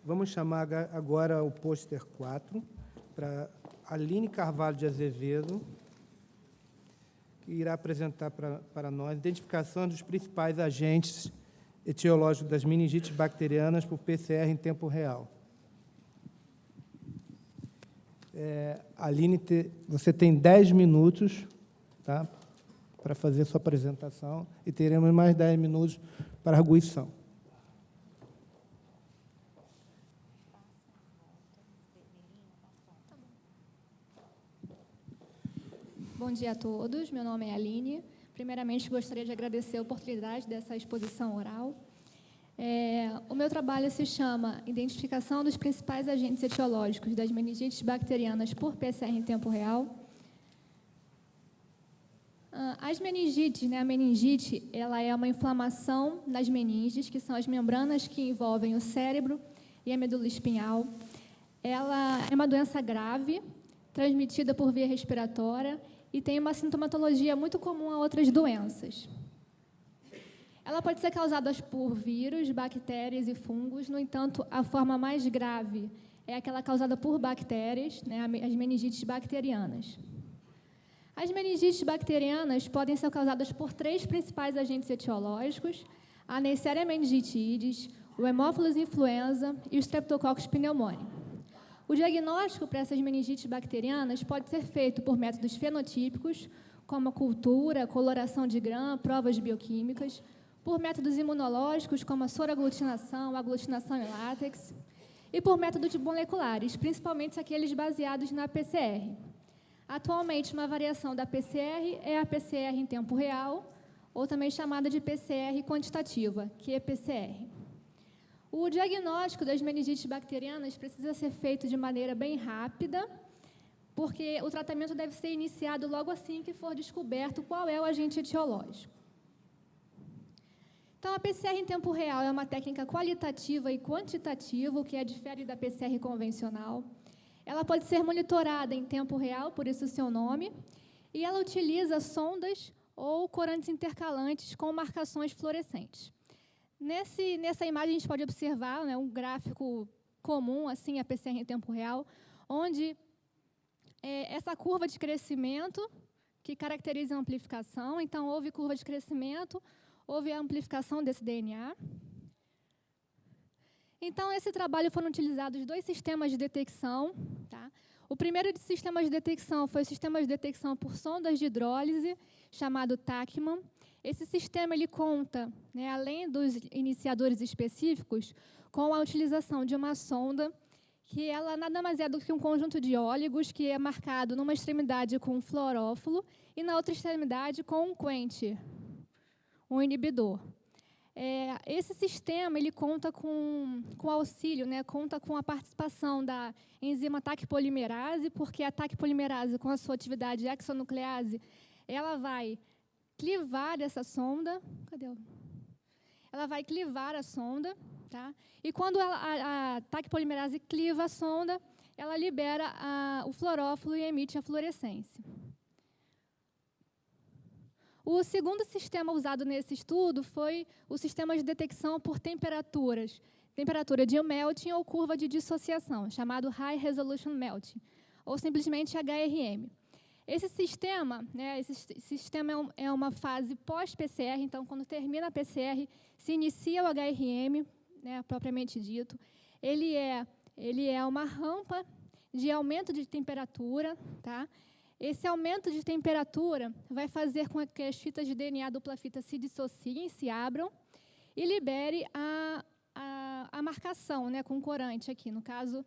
Vamos chamar agora o pôster 4 para Aline Carvalho de Azevedo, que irá apresentar para nós a identificação dos principais agentes etiológicos das meningites bacterianas por PCR em tempo real. Aline, você tem 10 minutos, tá, para fazer sua apresentação, e teremos mais 10 minutos para a arguição. Bom dia a todos, meu nome é Aline. Primeiramente, gostaria de agradecer a oportunidade dessa exposição oral. O meu trabalho se chama Identificação dos principais agentes etiológicos das meningites bacterianas por PCR em tempo real. As meningites, a meningite, ela é uma inflamação das meninges, que são as membranas que envolvem o cérebro e a medula espinhal. Ela é uma doença grave, transmitida por via respiratória, e tem uma sintomatologia muito comum a outras doenças. Ela pode ser causada por vírus, bactérias e fungos. No entanto, a forma mais grave é aquela causada por bactérias, as meningites bacterianas. As meningites bacterianas podem ser causadas por 3 principais agentes etiológicos: a Neisseria meningitidis, o Haemophilus influenza e o Streptococcus pneumoniae. O diagnóstico para essas meningites bacterianas pode ser feito por métodos fenotípicos, como a cultura, coloração de Gram, provas bioquímicas, por métodos imunológicos, como a soroaglutinação, aglutinação em látex, e por métodos moleculares, principalmente aqueles baseados na PCR. Atualmente, uma variação da PCR é a PCR em tempo real, ou também chamada de PCR quantitativa, QPCR. O diagnóstico das meningites bacterianas precisa ser feito de maneira bem rápida, porque o tratamento deve ser iniciado logo assim que for descoberto qual é o agente etiológico. Então, a PCR em tempo real é uma técnica qualitativa e quantitativa, o que difere da PCR convencional. Ela pode ser monitorada em tempo real, por isso o seu nome, e ela utiliza sondas ou corantes intercalantes com marcações fluorescentes. Nessa imagem, a gente pode observar um gráfico comum, assim, a PCR em tempo real, onde essa curva de crescimento, que caracteriza a amplificação. Então, houve curva de crescimento, houve a amplificação desse DNA. Então, nesse trabalho foram utilizados 2 sistemas de detecção. Tá? O primeiro sistema de detecção foi o sistema de detecção por sondas de hidrólise, chamado TACMAN. Esse sistema ele conta, além dos iniciadores específicos, com a utilização de uma sonda que ela nada mais é do que um conjunto de óligos que é marcado numa extremidade com um fluorófilo e na outra extremidade com um quench, um inibidor. Esse sistema ele conta com auxílio, conta com a participação da enzima TAC polimerase, porque a TAC polimerase, com a sua atividade exonuclease, ela vai clivar essa sonda. Ela vai clivar a sonda, tá? E quando a TAC polimerase cliva a sonda, ela libera o fluorófilo e emite a fluorescência. O segundo sistema usado nesse estudo foi o sistema de detecção por temperaturas, temperatura de melting ou curva de dissociação, chamado High Resolution Melting, ou simplesmente HRM. Esse sistema é uma fase pós-PCR, então, quando termina a PCR, se inicia o HRM, propriamente dito. Ele é uma rampa de aumento de temperatura, tá? Esse aumento de temperatura vai fazer com que as fitas de DNA dupla fita se dissociem, se abram, e libere a marcação, com corante aqui, no caso,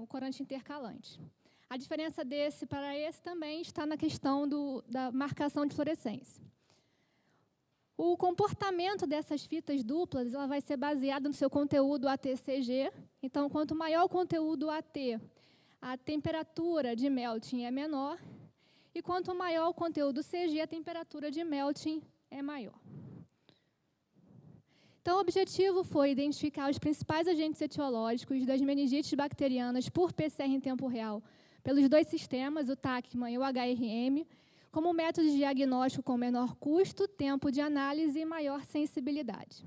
o corante intercalante. A diferença desse para esse também está na questão da marcação de fluorescência. O comportamento dessas fitas duplas ela vai ser baseado no seu conteúdo AT-CG. Então, quanto maior o conteúdo AT, a temperatura de melting é menor, e quanto maior o conteúdo CG, a temperatura de melting é maior. Então, o objetivo foi identificar os principais agentes etiológicos das meningites bacterianas por PCR em tempo real, pelos 2 sistemas, o TACMAN e o HRM, como método de diagnóstico com menor custo, tempo de análise e maior sensibilidade.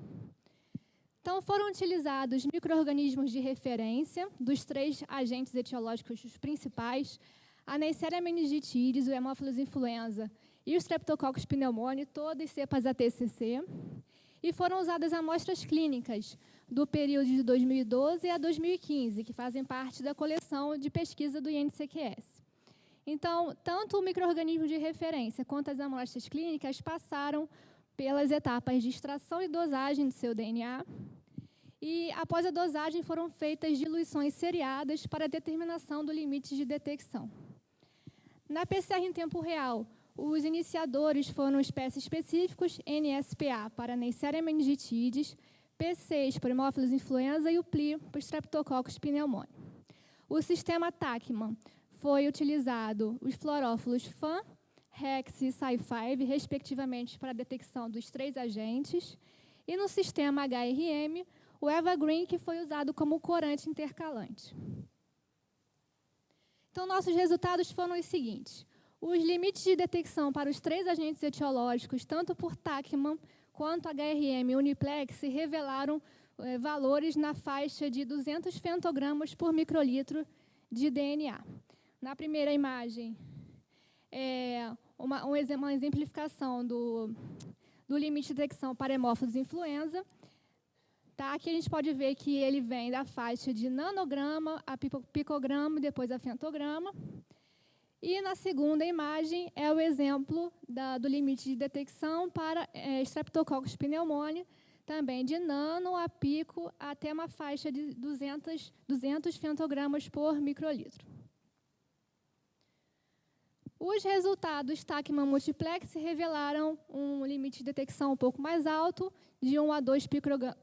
Então, foram utilizados micro-organismos de referência dos 3 agentes etiológicos principais, a Neisseria meningitidis, o Haemophilus influenza e o Streptococcus pneumoniae, todas cepas ATCC, e foram usadas amostras clínicas do período de 2012 a 2015, que fazem parte da coleção de pesquisa do INCQS. Então, tanto o micro-organismo de referência quanto as amostras clínicas passaram pelas etapas de extração e dosagem do seu DNA, e, após a dosagem, foram feitas diluições seriadas para a determinação do limite de detecção. Na PCR em tempo real, os iniciadores foram espécies específicos, NSPA para Neisseria meningitidis, P6 para Haemophilus influenza e o PLI para Streptococcus pneumoniae. O sistema Tachman foi utilizado os fluorófilos FAN, Hex e Cy5, respectivamente, para a detecção dos 3 agentes, e no sistema HRM, o Evergreen, que foi usado como corante intercalante. Então, nossos resultados foram os seguintes. Os limites de detecção para os 3 agentes etiológicos, tanto por Tachman quanto HRM e Uniplex, revelaram valores na faixa de 200 femtogramas por microlitro de DNA. Na primeira imagem, uma exemplificação do limite de detecção para Haemophilus influenza. Tá? Aqui a gente pode ver que ele vem da faixa de nanograma a picograma e depois a femtograma. E na segunda imagem é o exemplo do limite de detecção para Streptococcus pneumoniae, também de nano a pico até uma faixa de 200 femtogramas por microlitro. Os resultados Tachman multiplex revelaram um limite de detecção um pouco mais alto, de 1 a 2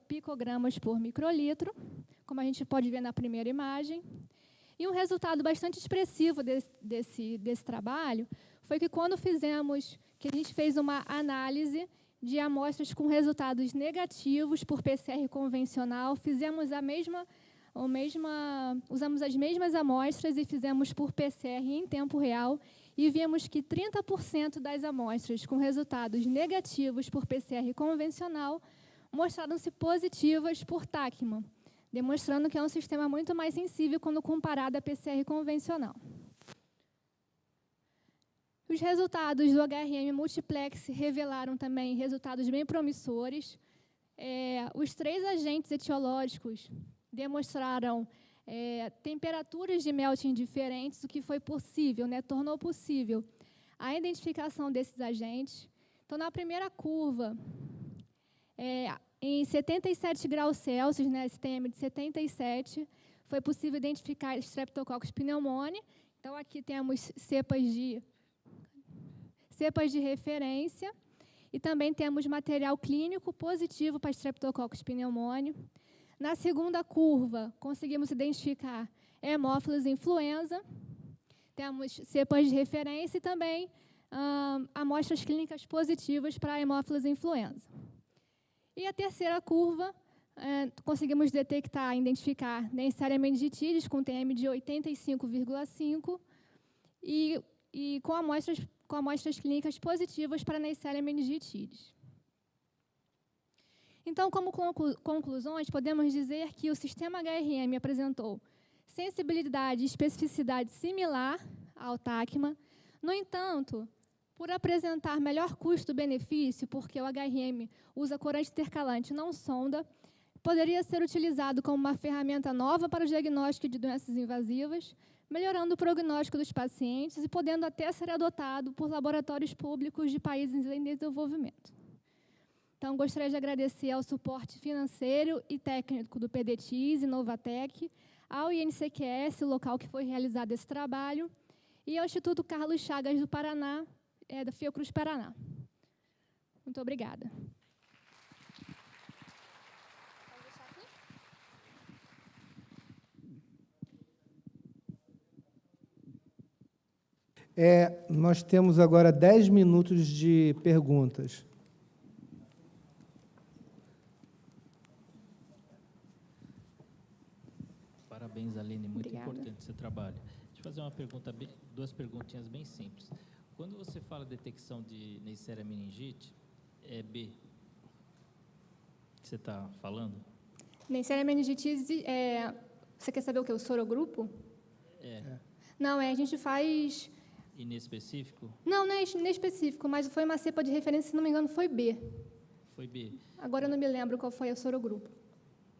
picogramas por microlitro, como a gente pode ver na primeira imagem. E um resultado bastante expressivo desse trabalho foi que a gente fez uma análise de amostras com resultados negativos por PCR convencional, usamos as mesmas amostras e fizemos por PCR em tempo real, e vimos que 30% das amostras com resultados negativos por PCR convencional mostraram-se positivas por Tachman, demonstrando que é um sistema muito mais sensível quando comparado à PCR convencional. Os resultados do HRM multiplex revelaram também resultados bem promissores. Os 3 agentes etiológicos demonstraram temperaturas de melting diferentes, o que foi possível, tornou possível a identificação desses agentes. Então, na primeira curva, em 77 graus Celsius, STM de 77, foi possível identificar Streptococcus pneumoniae. Então, aqui temos cepas de referência e também temos material clínico positivo para Streptococcus pneumoniae. Na segunda curva, conseguimos identificar Haemophilus influenza, temos cepas de referência e também amostras clínicas positivas para Haemophilus influenza. E a terceira curva, conseguimos detectar e identificar Neisseria meningitidis com TM de 85,5 e com amostras clínicas positivas para Neisseria meningitidis. Então, como conclusões, podemos dizer que o sistema HRM apresentou sensibilidade e especificidade similar ao Tachman. No entanto, por apresentar melhor custo-benefício, porque o HRM usa corante intercalante, não sonda, poderia ser utilizado como uma ferramenta nova para o diagnóstico de doenças invasivas, melhorando o prognóstico dos pacientes e podendo até ser adotado por laboratórios públicos de países em desenvolvimento. Então, gostaria de agradecer ao suporte financeiro e técnico do PDTIS e Novatec, ao INCQS, o local que foi realizado esse trabalho, e ao Instituto Carlos Chagas do Paraná, da Fiocruz Paraná. Muito obrigada. Nós temos agora 10 minutos de perguntas. Parabéns, Aline, muito Obrigada. importante esse trabalho. Deixa eu fazer uma pergunta, duas perguntinhas bem simples. Quando você fala detecção de Neisseria meningite, é B que você está falando? Neisseria meningitidis, você quer saber o que? O sorogrupo? Não, a gente faz... Inespecífico? Não é inespecífico, mas foi uma cepa de referência, se não me engano, foi B. Foi B. Agora eu não me lembro qual foi o sorogrupo.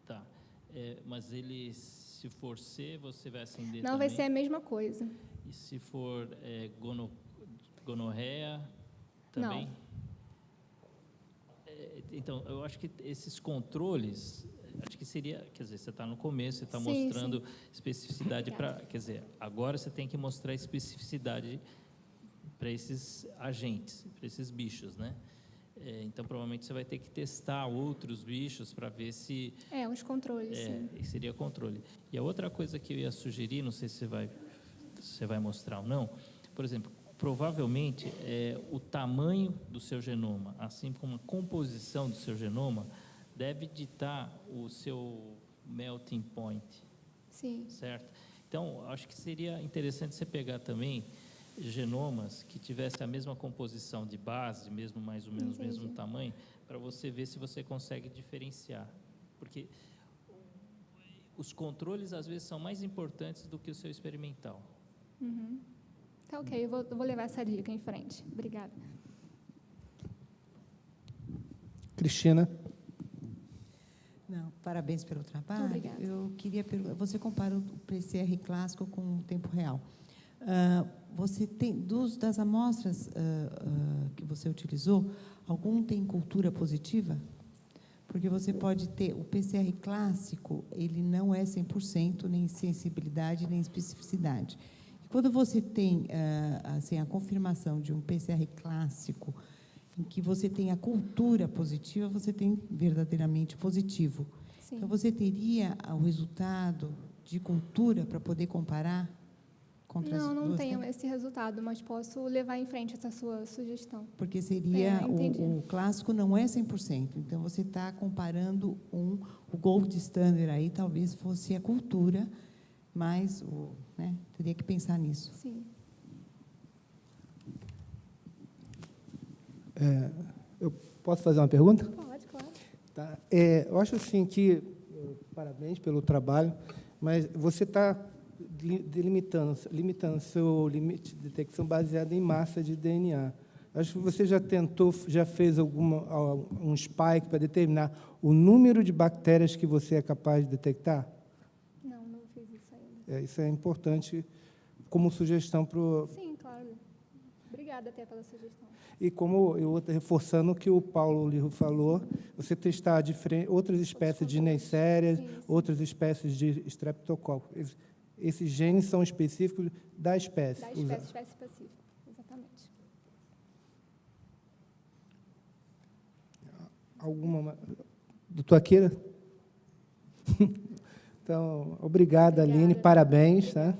Tá. Mas ele, se for C, você vai acender não, também? vai ser a mesma coisa. E se for gonorreia, também? Não. Então, eu acho que esses controles, acho que seria, quer dizer, você está no começo, você está Sim, mostrando sim. especificidade para, quer dizer, agora você tem que mostrar especificidade para esses agentes, para esses bichos, né? Então, provavelmente você vai ter que testar outros bichos para ver se... Os controles, sim. Seria controle. E a outra coisa que eu ia sugerir, não sei se você vai mostrar ou não, por exemplo, provavelmente o tamanho do seu genoma, assim como a composição do seu genoma, deve ditar o seu melting point. Sim. Certo? Então, acho que seria interessante você pegar também genomas que tivessem a mesma composição de base, mesmo mais ou menos o mesmo tamanho, para você ver se você consegue diferenciar. Porque os controles, às vezes, são mais importantes do que o seu experimental. Uhum. Tá ok, eu vou levar essa dica em frente. Obrigada. Cristina. Não, parabéns pelo trabalho. Obrigada. Eu queria perguntar, você compara o PCR clássico com o tempo real. Você tem, das amostras que você utilizou, algum tem cultura positiva? Porque você pode ter, o PCR clássico, ele não é 100%, nem sensibilidade, nem especificidade. E quando você tem assim, a confirmação de um PCR clássico, em que você tem a cultura positiva, você tem verdadeiramente positivo. Sim. Então, você teria o resultado de cultura para poder comparar? Não tenho esse resultado, mas posso levar em frente essa sua sugestão. Porque seria, o clássico não é 100%, então você está comparando o gold standard aí, talvez fosse a cultura, mas teria que pensar nisso. Sim. Eu posso fazer uma pergunta? Pode, claro. Tá. Eu acho assim que, parabéns pelo trabalho, mas você está limitando seu limite de detecção baseado em massa de DNA. Acho que você já fez um spike para determinar o número de bactérias que você é capaz de detectar? Não fiz isso ainda. Isso é importante como sugestão para o... Sim, claro. Obrigada até pela sugestão. E como eu estou reforçando o que o Paulo Lirro falou, você testar outras espécies de Neisseria, outras espécies de Streptococcus. Esses genes são específicos da espécie. Da espécie específica, exatamente. Alguma... Doutor Akira? Então, obrigado, Aline, parabéns. Tá?